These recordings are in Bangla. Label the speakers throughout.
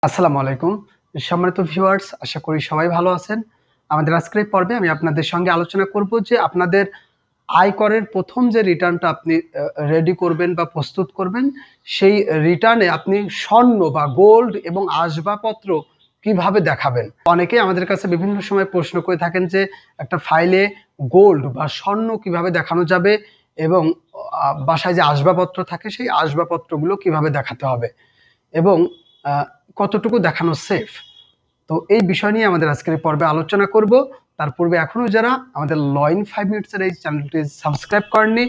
Speaker 1: আসসালামু আলাইকুম। সম্মানিত ভিউয়ার্স, আশা করি সবাই ভালো আছেন। আমাদের আজকের এই পর্বে আমি আপনাদের সঙ্গে আলোচনা করব যে আপনাদের আয়করের প্রথম যে রিটার্নটা আপনি রেডি করবেন বা প্রস্তুত করবেন, সেই রিটার্নে আপনি স্বর্ণ বা গোল্ড এবং আসবাবপত্র কিভাবে দেখাবেন। অনেকেই আমাদের কাছে বিভিন্ন সময় প্রশ্ন করে থাকেন যে একটা ফাইলে গোল্ড বা স্বর্ণ কিভাবে দেখানো যাবে এবং বাসায় যে আসবাবপত্র থাকে সেই আসবাবপত্রগুলো কিভাবে দেখাতে হবে এবং কতটুকু দেখানো সেফ। তো এই বিষয় নিয়ে আমাদের আজকের এই পর্বে আলোচনা করব। তার পূর্বে এখনও যারা আমাদের ল ইন 5 মিনিটসের এই চ্যানেলটি সাবস্ক্রাইব করেননি,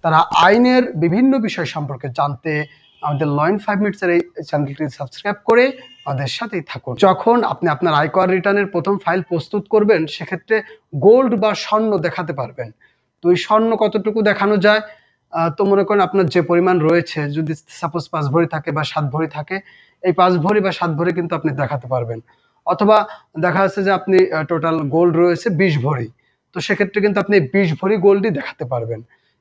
Speaker 1: তারা আইনের বিভিন্ন বিষয় সম্পর্কে জানতে আমাদের ল ইন 5 মিনিটসের এই চ্যানেলটি সাবস্ক্রাইব করে আমাদের সাথেই থাকুন। যখন আপনি আপনার আয়কর রিটার্নের প্রথম ফাইল প্রস্তুত করবেন, সেক্ষেত্রে গোল্ড বা স্বর্ণ দেখাতে পারবেন। তো এই স্বর্ণ কতটুকু দেখানো যায়, তো মনে করেন আপনার যে পরিমাণ রয়েছে, যদি সাপোজ 5 ভরি থাকে বা 7 ভরি থাকে, এই 5 ভরি বা 7 ভরি কিন্তু আপনি দেখাতে পারবেন। অথবা দেখা যাচ্ছে যে আপনি টোটাল গোল্ড রয়েছে 20 ভরি, তো সেক্ষেত্রে কিন্তু আপনি 20 ভরি গোল্ডই দেখাতে পারবেন।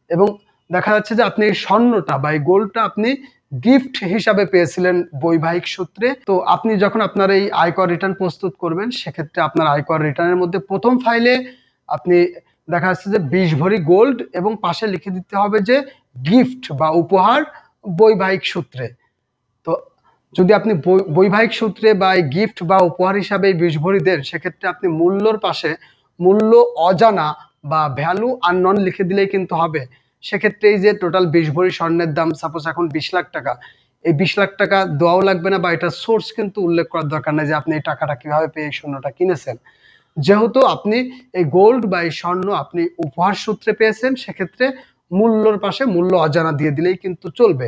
Speaker 1: এবং দেখা যাচ্ছে যে আপনি এই স্বর্ণটা বা এই গোল্ডটা আপনি গিফট হিসাবে পেয়েছিলেন বৈবাহিক সূত্রে। তো আপনি যখন আপনার এই আয়কর রিটার্ন প্রস্তুত করবেন, সেক্ষেত্রে আপনার আয়কর রিটার্নের মধ্যে প্রথম ফাইলে আপনি দেখা যাচ্ছে যে 20 ভরি গোল্ড এবং পাশে লিখে দিতে হবে যে গিফট বা উপহার বৈবাহিক সূত্রে। তো যদি আপনি বৈবাহিক সূত্রে বা গিফট বা উপহার হিসাবে 20 ভরি দেন, সেক্ষেত্রে আপনি মূল্যর পাশে মূল্য অজানা বা ভ্যালু আননন লিখে দিলেই কিন্তু হবে। সেক্ষেত্রে এই যে টোটাল 20 ভরি স্বর্ণের দাম সাপোজ এখন 20 লাখ টাকা, এই 20 লাখ টাকা দেওয়াও লাগবে না বা এটা সোর্স কিন্তু উল্লেখ করার দরকার নেই যে আপনি এই টাকাটা কিভাবে পেয়ে এই স্বর্ণটা কিনেছেন। যেহেতু আপনি এই গোল্ড বা এই স্বর্ণ আপনি উপহার সূত্রে পেয়েছেন, সেক্ষেত্রে মূল্যর পাশে মূল্য অজানা দিয়ে দিলেই কিন্তু চলবে।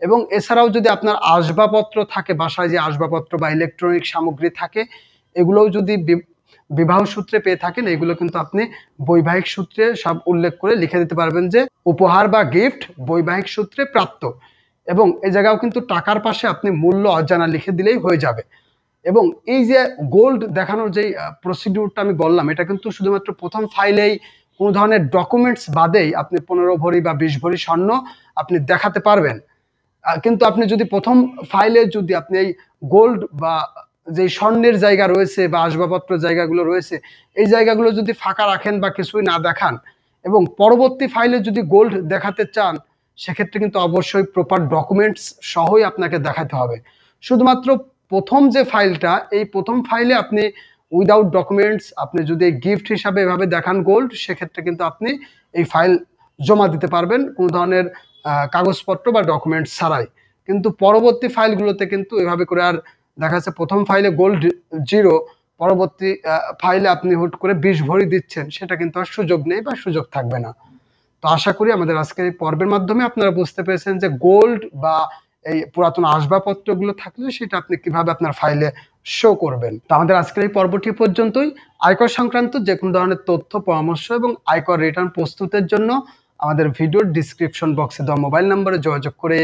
Speaker 1: এবং এছাড়াও যদি আপনার আসবাবপত্র থাকে, বাসায় যে আসবাবপত্র বা ইলেকট্রনিক সামগ্রী থাকে, এগুলোও যদি বিবাহ সূত্রে পেয়ে থাকেন, এগুলো কিন্তু আপনি বৈবাহিক সূত্রে সব উল্লেখ করে লিখে দিতে পারবেন যে উপহার বা গিফট বৈবাহিক সূত্রে প্রাপ্ত। এবং এই জায়গাও কিন্তু টাকার পাশে আপনি মূল্য অজানা লিখে দিলেই হয়ে যাবে। এবং এই যে গোল্ড দেখানোর যে প্রসিডিউরটা আমি বললাম, এটা কিন্তু শুধুমাত্র প্রথম ফাইলেই কোনো ধরনের ডকুমেন্টস বাদেই আপনি 15 ভরি বা 20 ভরি স্বর্ণ আপনি দেখাতে পারবেন। কিন্তু আপনি যদি প্রথম ফাইলে যদি আপনি এই গোল্ড বা যে স্বর্ণের জায়গা রয়েছে বা আসবাবপত্র জায়গাগুলো রয়েছে, এই জায়গাগুলো যদি ফাঁকা রাখেন বা কিছুই না দেখান এবং পরবর্তী ফাইলে যদি গোল্ড দেখাতে চান, সেক্ষেত্রে কিন্তু অবশ্যই প্রপার ডকুমেন্টস সহই আপনাকে দেখাতে হবে। শুধুমাত্র প্রথম যে ফাইলটা, এই প্রথম ফাইলে আপনি উইদাউট ডকুমেন্টস আপনি যদি গিফট হিসাবে এভাবে দেখান গোল্ড, সেক্ষেত্রে কিন্তু আপনি এই ফাইল জমা দিতে পারবেন কোনো ধরনের কাগজপত্র বা ডকুমেন্টস ছাড়াই। কিন্তু পরবর্তী ফাইলগুলোতে কিন্তু এভাবে করে আর দেখা যাচ্ছে প্রথম ফাইলে গোল্ড 0, পরবর্তী ফাইলে আপনি হুট করে 20 ভরি দিচ্ছেন, সেটা কিন্তু আর সুযোগ নেই বা সুযোগ থাকবে না। তো আশা করি আমাদের আজকের এই পর্বের মাধ্যমে আপনারা বুঝতে পেরেছেন যে গোল্ড বা এই পুরাতন আসবাবপত্রগুলো থাকলে সেটা আপনি কিভাবে আপনার ফাইলে শো করবেন। তো আমাদের আজকের এই পর্বটি পর্যন্তই। আয়কর সংক্রান্ত যে কোনো ধরনের তথ্য, পরামর্শ এবং আয়কর রিটার্ন প্রস্তুতের জন্য আমাদের ভিডিওর ডিসক্রিপশন বক্সে দেওয়া মোবাইল নম্বরে যোগাযোগ করে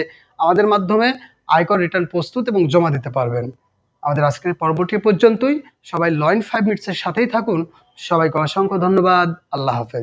Speaker 1: আমাদের মাধ্যমে আয়কর রিটার্ন প্রস্তুত এবং জমা দিতে পারবেন। আমাদের আজকের পর্বটি পর্যন্তই। সবাই ল ইন 5 মিনিটসের সাথেই থাকুন। সবাইকে অসংখ্য ধন্যবাদ। আল্লাহ হাফেজ।